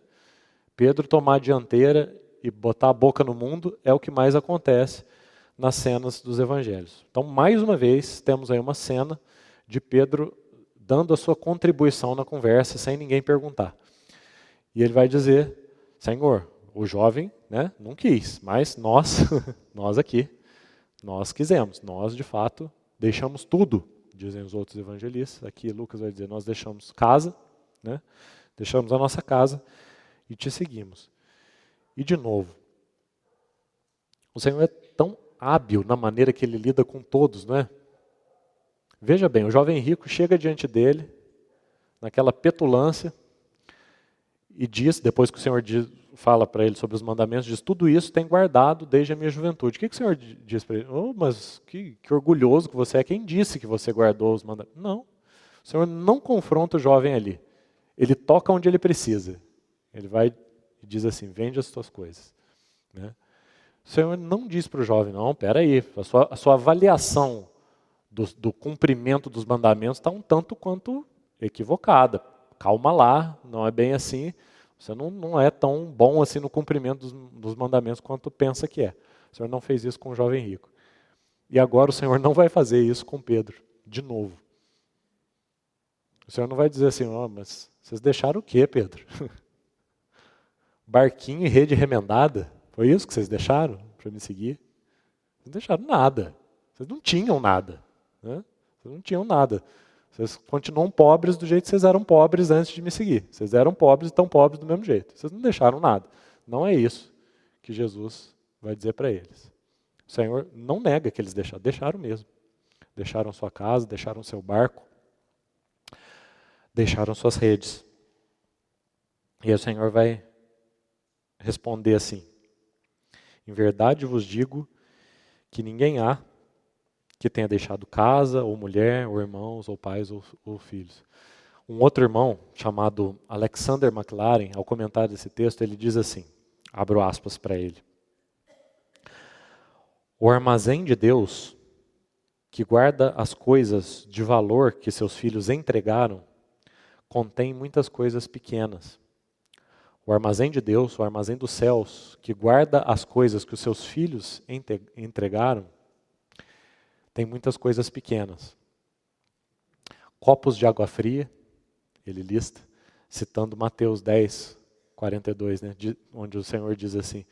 Pedro tomar a dianteira e botar a boca no mundo é o que mais acontece nas cenas dos evangelhos. Então, mais uma vez, temos aí uma cena de Pedro dando a sua contribuição na conversa sem ninguém perguntar. E ele vai dizer, Senhor, o jovem, né, não quis, mas nós, nós aqui, nós quisemos. Nós, de fato, deixamos tudo, dizem os outros evangelistas. Aqui Lucas vai dizer, nós deixamos casa, né, deixamos a nossa casa e te seguimos. E de novo, o Senhor é tão hábil na maneira que Ele lida com todos, não é? Veja bem, o jovem rico chega diante dele, naquela petulância, e diz, depois que o Senhor fala para ele sobre os mandamentos, diz, tudo isso tem guardado desde a minha juventude. O que o Senhor diz para ele? Oh, mas que orgulhoso que você é, quem disse que você guardou os mandamentos? Não, o Senhor não confronta o jovem ali, Ele toca onde ele precisa. Ele vai e diz assim, vende as tuas coisas. Né? O Senhor não diz para o jovem, não, espera aí, a sua avaliação do cumprimento dos mandamentos está um tanto quanto equivocada. Calma lá, não é bem assim, você não é tão bom assim no cumprimento dos mandamentos quanto pensa que é. O Senhor não fez isso com o jovem rico. E agora o Senhor não vai fazer isso com Pedro, de novo. O Senhor não vai dizer assim, oh, mas vocês deixaram o quê, Pedro? Barquinho e rede remendada? Foi isso que vocês deixaram para me seguir? Vocês não deixaram nada. Vocês não tinham nada. Né? Vocês não tinham nada. Vocês continuam pobres do jeito que vocês eram pobres antes de me seguir. Vocês eram pobres e estão pobres do mesmo jeito. Vocês não deixaram nada. Não é isso que Jesus vai dizer para eles. O Senhor não nega que eles deixaram. Deixaram mesmo. Deixaram sua casa, deixaram seu barco, deixaram suas redes. E aí o Senhor vai responder assim, em verdade vos digo que ninguém há que tenha deixado casa, ou mulher, ou irmãos, ou pais, ou filhos. Um outro irmão, chamado Alexander McLaren, ao comentar esse texto, ele diz assim, abro aspas para ele, o armazém de Deus, que guarda as coisas de valor que seus filhos entregaram, contém muitas coisas pequenas. O armazém de Deus, o armazém dos céus, que guarda as coisas que os seus filhos entregaram, tem muitas coisas pequenas. Copos de água fria, ele lista, citando Mateus 10, 42, né, onde o Senhor diz assim,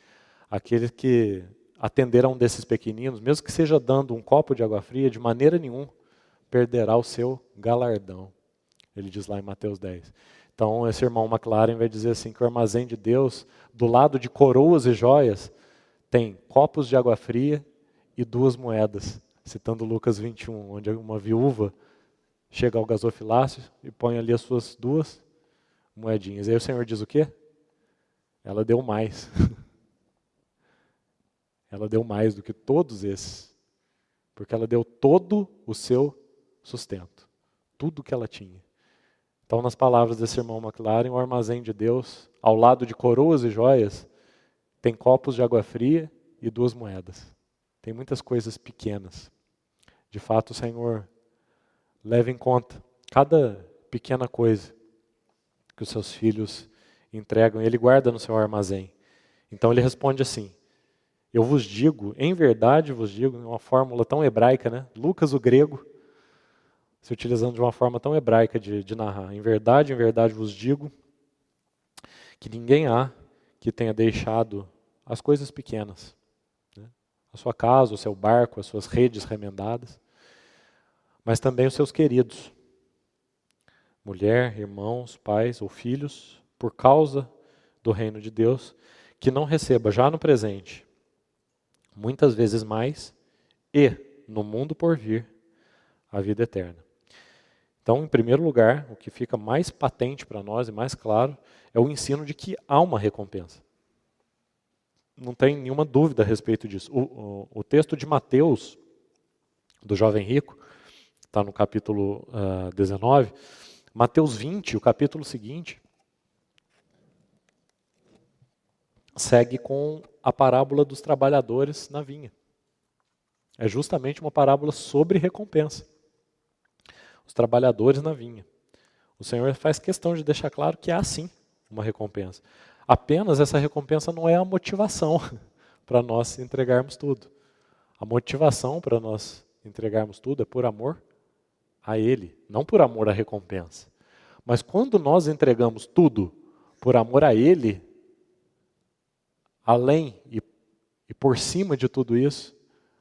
aquele que atender a um desses pequeninos, mesmo que seja dando um copo de água fria, de maneira nenhuma perderá o seu galardão. Ele diz lá em Mateus 10. Então, esse irmão McLaren vai dizer assim, que o armazém de Deus, do lado de coroas e joias, tem copos de água fria e 2 moedas, citando Lucas 21, onde uma viúva chega ao gasofilácio e põe ali as suas 2 moedinhas. E aí o Senhor diz o quê? Ela deu mais. Ela deu mais do que todos esses, porque ela deu todo o seu sustento, tudo que ela tinha. Então, nas palavras desse irmão McLaren, o armazém de Deus, ao lado de coroas e joias, tem copos de água fria e 2 moedas. Tem muitas coisas pequenas. De fato, o Senhor leva em conta cada pequena coisa que os seus filhos entregam e Ele guarda no seu armazém. Então ele responde assim, eu vos digo, em verdade vos digo, uma fórmula tão hebraica, né? Lucas, o grego, se utilizando de uma forma tão hebraica de narrar. Em verdade vos digo, que ninguém há que tenha deixado as coisas pequenas, né? A sua casa, o seu barco, as suas redes remendadas, mas também os seus queridos, mulher, irmãos, pais ou filhos, por causa do reino de Deus, que não receba já no presente, muitas vezes mais, e no mundo por vir, a vida eterna. Então, em primeiro lugar, o que fica mais patente para nós e mais claro é o ensino de que há uma recompensa. Não tem nenhuma dúvida a respeito disso. O texto de Mateus, do jovem rico, está no capítulo 19, Mateus 20, o capítulo seguinte, segue com a parábola dos trabalhadores na vinha. É justamente uma parábola sobre recompensa. Os trabalhadores na vinha. O Senhor faz questão de deixar claro que há sim uma recompensa. Apenas essa recompensa não é a motivação para nós entregarmos tudo. A motivação para nós entregarmos tudo é por amor a Ele, não por amor à recompensa. Mas quando nós entregamos tudo por amor a Ele, além e por cima de tudo isso,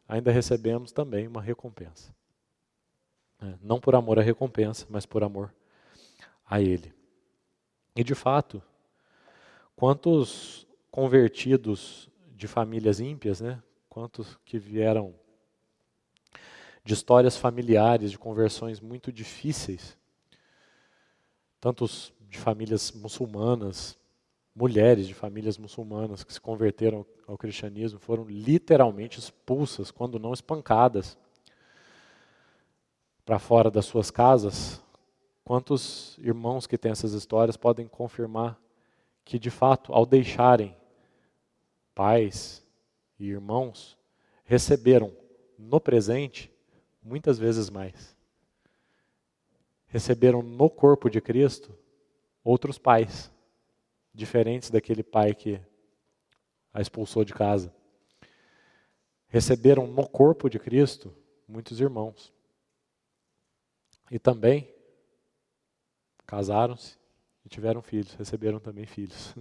ainda recebemos também uma recompensa. Não por amor à recompensa, mas por amor a Ele. E de fato, quantos convertidos de famílias ímpias, né? Quantos que vieram de histórias familiares, de conversões muito difíceis, tantos de famílias muçulmanas, mulheres de famílias muçulmanas que se converteram ao cristianismo, foram literalmente expulsas, quando não espancadas, para fora das suas casas. Quantos irmãos que têm essas histórias podem confirmar que, de fato, ao deixarem pais e irmãos, receberam no presente muitas vezes mais. Receberam no corpo de Cristo outros pais, diferentes daquele pai que a expulsou de casa. Receberam no corpo de Cristo muitos irmãos. E também casaram-se e tiveram filhos, receberam também filhos.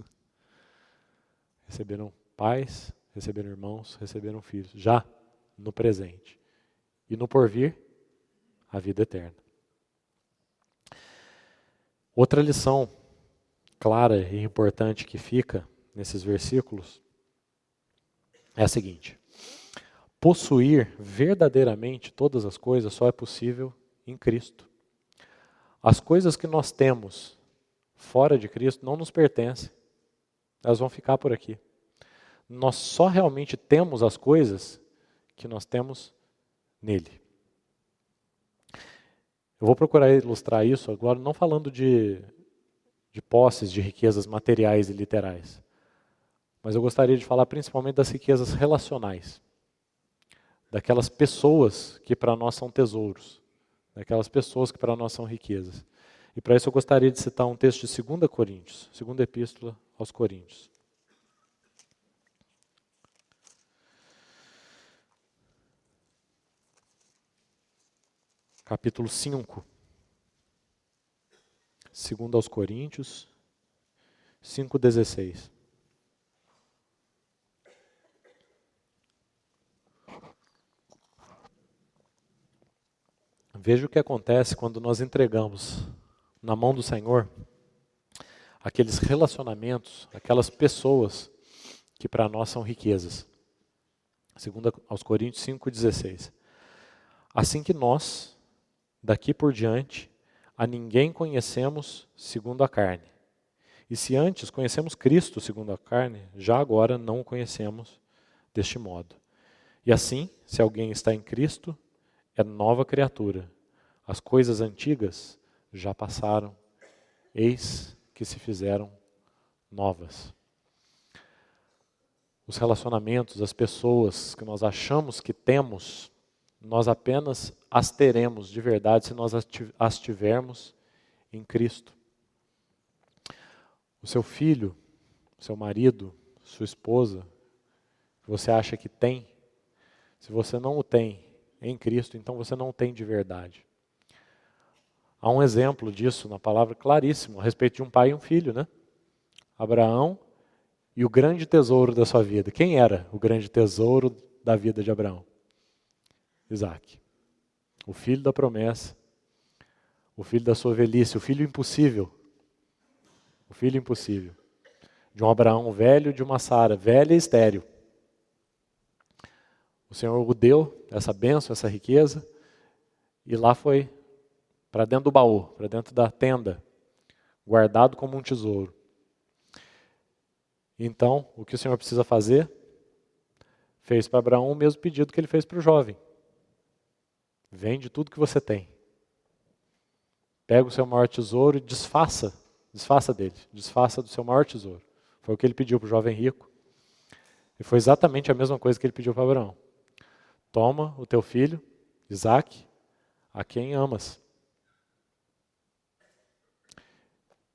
Receberam pais, receberam irmãos, receberam filhos, já no presente. E no porvir, a vida eterna. Outra lição clara e importante que fica nesses versículos é a seguinte: possuir verdadeiramente todas as coisas só é possível em Cristo. As coisas que nós temos fora de Cristo não nos pertencem, elas vão ficar por aqui. Nós só realmente temos as coisas que nós temos nele. Eu vou procurar ilustrar isso agora, não falando de posses, de riquezas materiais e literais, mas eu gostaria de falar principalmente das riquezas relacionais, daquelas pessoas que para nós são tesouros, daquelas pessoas que para nós são riquezas. E para isso eu gostaria de citar um texto de 2 Coríntios, segunda epístola aos Coríntios. Capítulo 5. Segundo aos Coríntios 5,16. Veja o que acontece quando nós entregamos na mão do Senhor aqueles relacionamentos, aquelas pessoas que para nós são riquezas. Segundo aos Coríntios 5,16. Assim que nós, daqui por diante, a ninguém conhecemos segundo a carne. E se antes conhecemos Cristo segundo a carne, já agora não o conhecemos deste modo. E assim, se alguém está em Cristo, é nova criatura. As coisas antigas já passaram, eis que se fizeram novas. Os relacionamentos, as pessoas que nós achamos que temos, nós apenas as teremos de verdade se nós as tivermos em Cristo. O seu filho, seu marido, sua esposa, que você acha que tem, se você não o tem em Cristo, então você não o tem de verdade. Há um exemplo disso na palavra claríssimo, a respeito de um pai e um filho, né? Abraão e o grande tesouro da sua vida. Quem era o grande tesouro da vida de Abraão? Isaac. O filho da promessa, o filho da sua velhice, o filho impossível. O filho impossível. De um Abraão velho e de uma Sara velha e estéril. O Senhor o deu, essa bênção, essa riqueza, e lá foi para dentro do baú, para dentro da tenda, guardado como um tesouro. Então, o que o Senhor precisa fazer? Fez para Abraão o mesmo pedido que ele fez para o jovem. Vende tudo que você tem. Pega o seu maior tesouro e desfaça dele, desfaça do seu maior tesouro. Foi o que ele pediu para o jovem rico. E foi exatamente a mesma coisa que ele pediu para Abraão. Toma o teu filho, Isaac, a quem amas.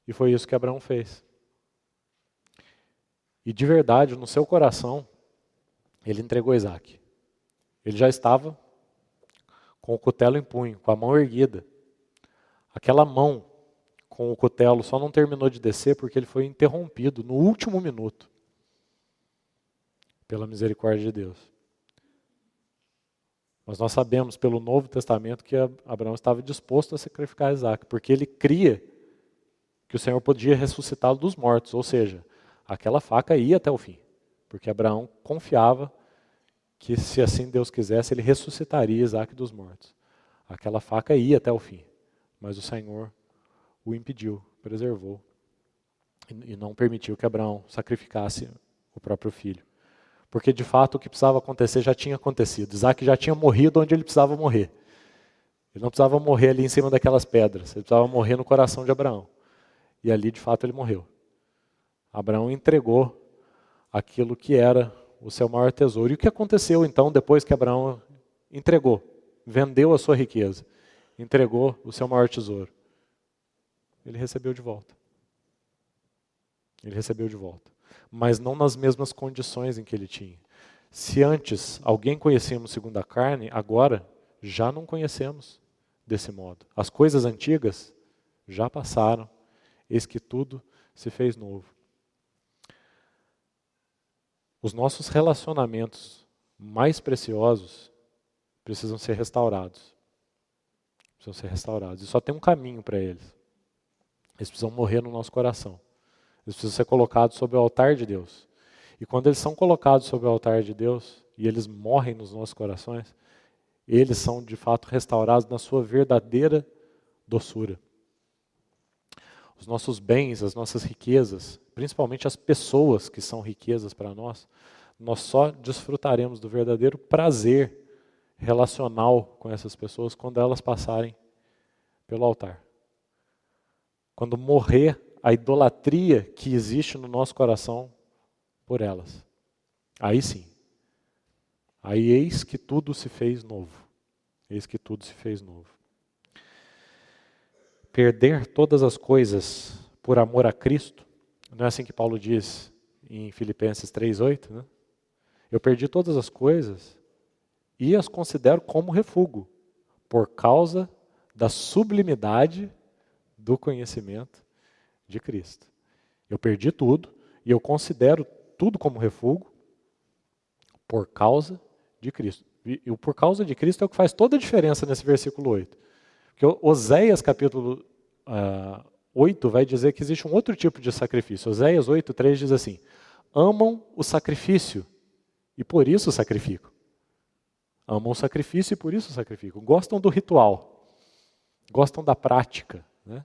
E foi isso que Abraão fez. E de verdade, no seu coração, ele entregou Isaac. Ele já estava com o cutelo em punho, com a mão erguida. Aquela mão com o cutelo só não terminou de descer porque ele foi interrompido no último minuto pela misericórdia de Deus. Mas nós sabemos pelo Novo Testamento que Abraão estava disposto a sacrificar Isaac, porque ele cria que o Senhor podia ressuscitá-lo dos mortos, ou seja, aquela faca ia até o fim, porque Abraão confiava que se assim Deus quisesse, ele ressuscitaria Isaac dos mortos. Aquela faca ia até o fim, mas o Senhor o impediu, preservou, e não permitiu que Abraão sacrificasse o próprio filho. Porque de fato o que precisava acontecer já tinha acontecido. Isaac já tinha morrido onde ele precisava morrer. Ele não precisava morrer ali em cima daquelas pedras, ele precisava morrer no coração de Abraão. E ali de fato ele morreu. Abraão entregou aquilo que era o seu maior tesouro. E o que aconteceu então depois que Abraão entregou, vendeu a sua riqueza, entregou o seu maior tesouro? Ele recebeu de volta. Ele recebeu de volta. Mas não nas mesmas condições em que ele tinha. Se antes alguém conhecíamos segundo a carne, agora já não conhecemos desse modo. As coisas antigas já passaram, eis que tudo se fez novo. Os nossos relacionamentos mais preciosos precisam ser restaurados. Precisam ser restaurados. E só tem um caminho para eles. Eles precisam morrer no nosso coração. Eles precisam ser colocados sobre o altar de Deus. E quando eles são colocados sobre o altar de Deus, e eles morrem nos nossos corações, eles são de fato restaurados na sua verdadeira doçura. Os nossos bens, as nossas riquezas, principalmente as pessoas que são riquezas para nós só desfrutaremos do verdadeiro prazer relacional com essas pessoas quando elas passarem pelo altar. Quando morrer a idolatria que existe no nosso coração por elas. Aí sim. Aí eis que tudo se fez novo. Eis que tudo se fez novo. Perder todas as coisas por amor a Cristo, não é assim que Paulo diz em Filipenses 3:8, né? Eu perdi todas as coisas e as considero como refúgio, por causa da sublimidade do conhecimento de Cristo. Eu perdi tudo e eu considero tudo como refúgio por causa de Cristo. E o por causa de Cristo é o que faz toda a diferença nesse versículo 8. Porque Oséias capítulo 8 vai dizer que existe um outro tipo de sacrifício. Oséias 8:3 diz assim: amam o sacrifício e por isso sacrificam. Amam o sacrifício e por isso sacrificam. Gostam do ritual, gostam da prática, né?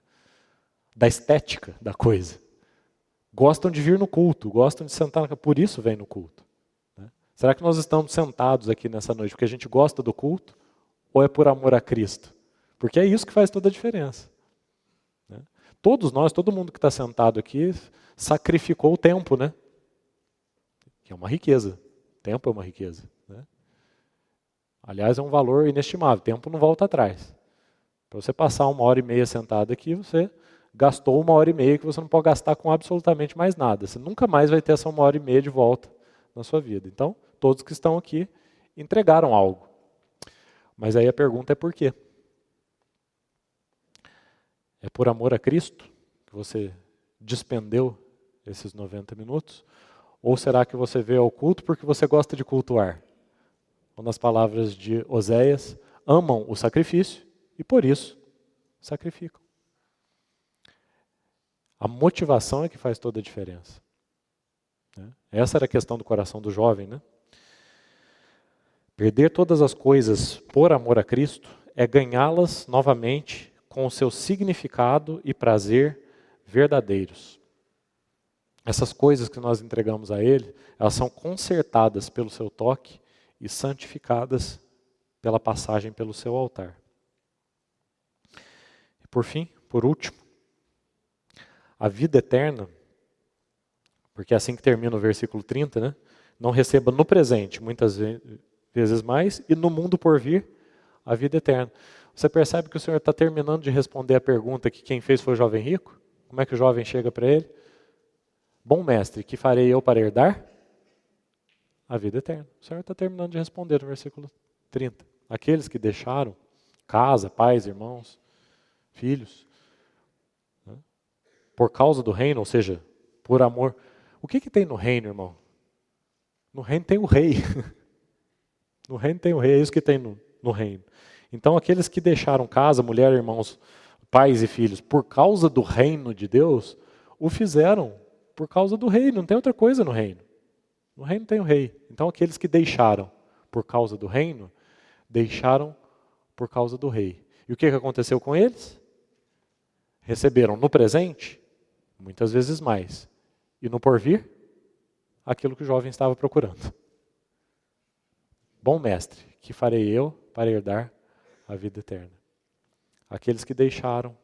Da estética da coisa. Gostam de vir no culto, gostam de sentar, por isso vem no culto. Né? Será que nós estamos sentados aqui nessa noite porque a gente gosta do culto ou é por amor a Cristo? Porque é isso que faz toda a diferença. Né? Todos nós, todo mundo que está sentado aqui, sacrificou o tempo, né? Que é uma riqueza. Tempo é uma riqueza. Né? Aliás, é um valor inestimável. Tempo não volta atrás. Para você passar 1h30 sentado aqui, você gastou 1h30 que você não pode gastar com absolutamente mais nada. Você nunca mais vai ter essa 1h30 de volta na sua vida. Então, todos que estão aqui entregaram algo. Mas aí a pergunta é por quê? É por amor a Cristo que você despendeu esses 90 minutos? Ou será que você veio ao culto porque você gosta de cultuar? Ou nas palavras de Oséias, amam o sacrifício e por isso sacrificam. A motivação é que faz toda a diferença. Essa era a questão do coração do jovem, né? Perder todas as coisas por amor a Cristo é ganhá-las novamente com o seu significado e prazer verdadeiros. Essas coisas que nós entregamos a Ele, elas são consertadas pelo seu toque e santificadas pela passagem pelo seu altar. E por fim, por último, a vida eterna, porque é assim que termina o versículo 30, né? Não receba no presente, muitas vezes mais, e no mundo por vir, a vida eterna. Você percebe que o Senhor está terminando de responder a pergunta que quem fez foi o jovem rico? Como é que o jovem chega para ele? Bom mestre, que farei eu para herdar? A vida eterna. O Senhor está terminando de responder no versículo 30. Aqueles que deixaram casa, pais, irmãos, filhos, né? Por causa do reino, ou seja, por amor. O que tem no reino, irmão? No reino tem o rei. No reino tem o rei, é isso que tem no reino. Então aqueles que deixaram casa, mulher, irmãos, pais e filhos, por causa do reino de Deus, o fizeram por causa do rei, não tem outra coisa no reino. No reino tem o rei. Então aqueles que deixaram por causa do reino, deixaram por causa do rei. E o que aconteceu com eles? Receberam no presente, muitas vezes mais. E no porvir, aquilo que o jovem estava procurando. Bom mestre, que farei eu para herdar a vida eterna? Aqueles que deixaram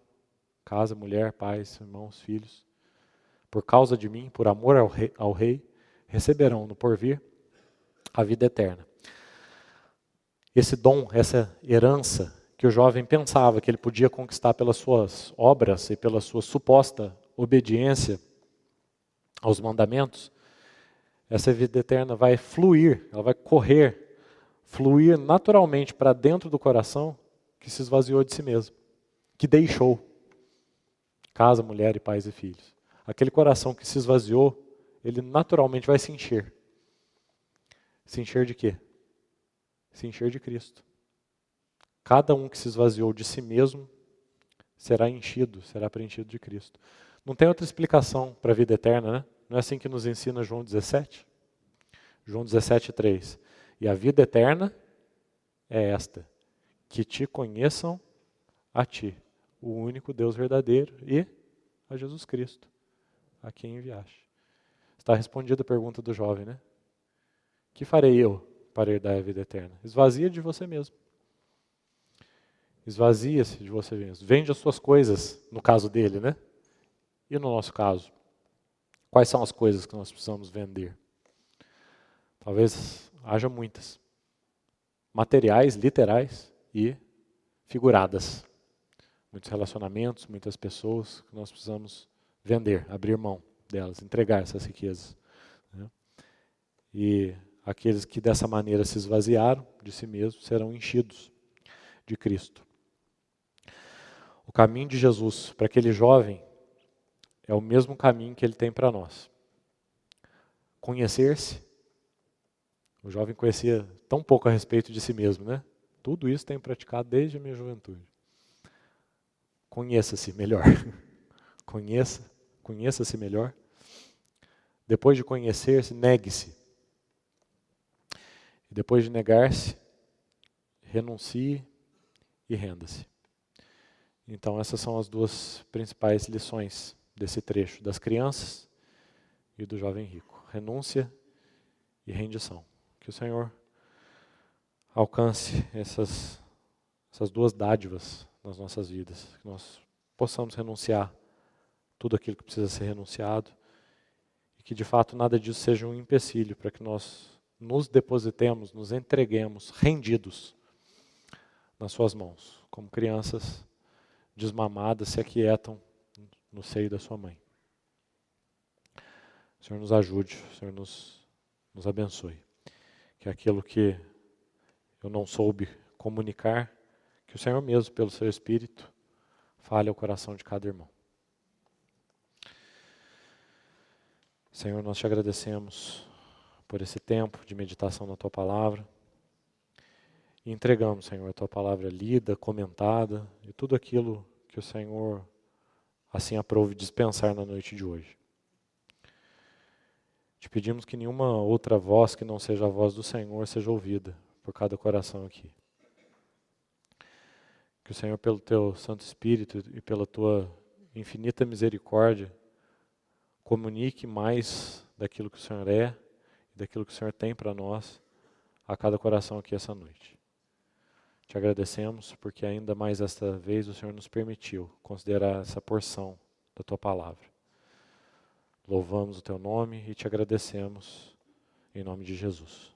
casa, mulher, pais, irmãos, filhos, por causa de mim, por amor ao rei, receberão no porvir a vida eterna. Esse dom, essa herança que o jovem pensava que ele podia conquistar pelas suas obras e pela sua suposta obediência aos mandamentos, essa vida eterna vai fluir, ela vai fluir naturalmente para dentro do coração que se esvaziou de si mesmo, que deixou casa, mulher e pais e filhos. Aquele coração que se esvaziou, ele naturalmente vai se encher. Se encher de quê? Se encher de Cristo. Cada um que se esvaziou de si mesmo será enchido, será preenchido de Cristo. Não tem outra explicação para a vida eterna, né? Não é assim que nos ensina João 17? João 17:3. E a vida eterna é esta, que te conheçam a ti, o único Deus verdadeiro, e a Jesus Cristo, a quem enviaste. Está respondida a pergunta do jovem, né? Que farei eu para herdar a vida eterna? Esvazia de você mesmo. Esvazia-se de você mesmo. Vende as suas coisas, no caso dele, né? E no nosso caso? Quais são as coisas que nós precisamos vender? Talvez haja muitas. Materiais, literais e figuradas. Muitos relacionamentos, muitas pessoas que nós precisamos vender, abrir mão delas, entregar essas riquezas. Né? E aqueles que dessa maneira se esvaziaram de si mesmos serão enchidos de Cristo. O caminho de Jesus para aquele jovem é o mesmo caminho que ele tem para nós. Conhecer-se. O jovem conhecia tão pouco a respeito de si mesmo, né? Tudo isso tenho praticado desde a minha juventude. Conheça-se melhor. Conheça-se melhor. Depois de conhecer-se, negue-se. E depois de negar-se, renuncie e renda-se. Então essas são as duas principais lições desse trecho, das crianças e do jovem rico. Renúncia e rendição. Que o Senhor alcance essas duas dádivas nas nossas vidas. Que nós possamos renunciar tudo aquilo que precisa ser renunciado. E que de fato nada disso seja um empecilho para que nós nos depositemos, nos entreguemos rendidos nas suas mãos. Como crianças desmamadas se aquietam no seio da sua mãe. O Senhor nos ajude, o Senhor nos abençoe. Que aquilo que eu não soube comunicar, que o Senhor mesmo, pelo seu Espírito, fale ao coração de cada irmão. Senhor, nós te agradecemos por esse tempo de meditação na Tua Palavra. E entregamos, Senhor, a Tua Palavra lida, comentada e tudo aquilo que o Senhor assim aprove dispensar na noite de hoje. Te pedimos que nenhuma outra voz que não seja a voz do Senhor seja ouvida por cada coração aqui. Que o Senhor, pelo Teu Santo Espírito e pela Tua infinita misericórdia, comunique mais daquilo que o Senhor é e daquilo que o Senhor tem para nós a cada coração aqui essa noite. Te agradecemos porque ainda mais esta vez o Senhor nos permitiu considerar essa porção da Tua Palavra. Louvamos o Teu nome e te agradecemos em nome de Jesus.